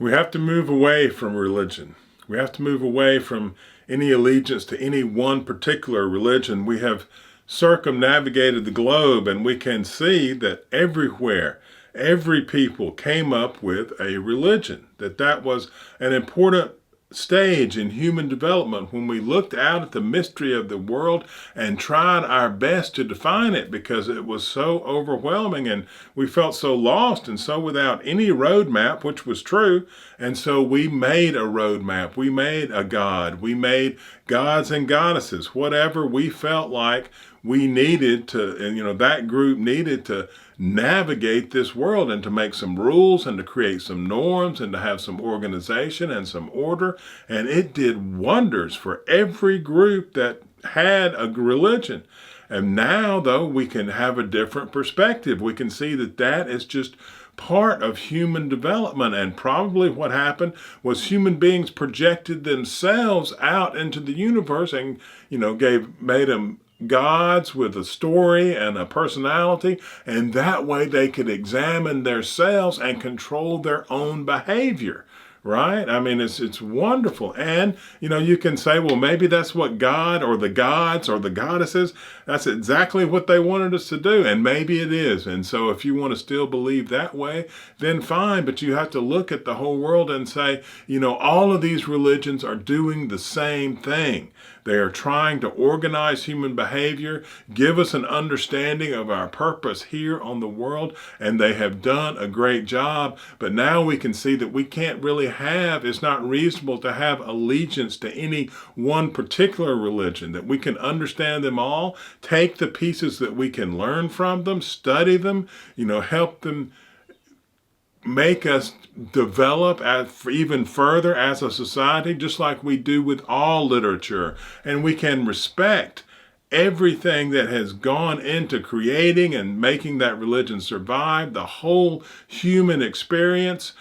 We have to move away from religion. We have to move away from any allegiance to any one particular religion. We have circumnavigated the globe, and we can see that everywhere, every people came up with a religion, that was an important stage in human development when we looked out at the mystery of the world and tried our best to define it, because it was so overwhelming and we felt so lost and so without any roadmap, which was true. And so we made a roadmap. We made a God. We made gods and goddesses, whatever we felt like we needed to, and that group needed to navigate this world and to make some rules and to create some norms and to have some organization and some order. And it did wonders for every group that had a religion. And now, though, we can have a different perspective. We can see that that is just part of human development. And probably what happened was human beings projected themselves out into the universe and, made them gods with a story and a personality, and that way they could examine themselves and control their own behavior. Right? I mean, it's wonderful. And, you can say, well, maybe that's what God or the gods or the goddesses, that's exactly what they wanted us to do. And maybe it is. And so if you want to still believe that way, then fine. But you have to look at the whole world and say, all of these religions are doing the same thing. They are trying to organize human behavior, give us an understanding of our purpose here on the world, and they have done a great job. But now we can see that we can't really it's not reasonable to have allegiance to any one particular religion, that we can understand them all, take the pieces that we can learn from them, study them, help them make us develop even further as a society, just like we do with all literature. And we can respect everything that has gone into creating and making that religion survive, the whole human experience.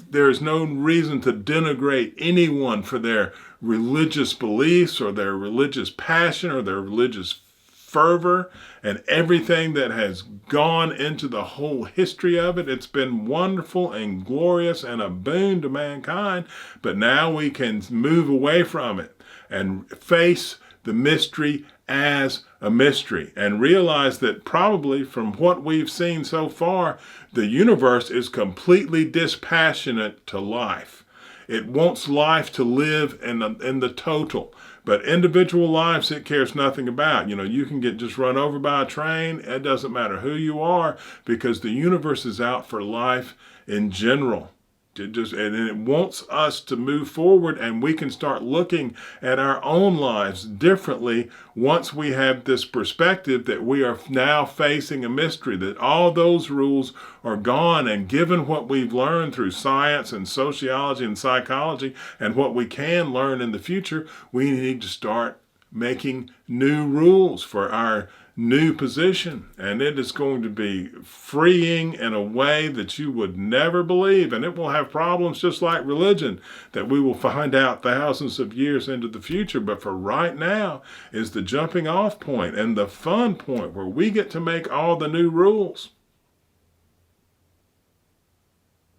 There's no reason to denigrate anyone for their religious beliefs or their religious passion or their religious fervor and everything that has gone into the whole history of it. It's been wonderful and glorious and a boon to mankind. But now we can move away from it and face the mystery as a mystery and realize that probably from what we've seen so far, the universe is completely dispassionate to life. It wants life to live in the total, but individual lives it cares nothing about. You can get just run over by a train. It doesn't matter who you are, because the universe is out for life in general. And it wants us to move forward, and we can start looking at our own lives differently once we have this perspective that we are now facing a mystery, that all those rules are gone, and given what we've learned through science and sociology and psychology and what we can learn in the future, we need to start making new rules for our new position. And it is going to be freeing in a way that you would never believe. And it will have problems just like religion that we will find out thousands of years into the future. But for right now is the jumping off point and the fun point where we get to make all the new rules.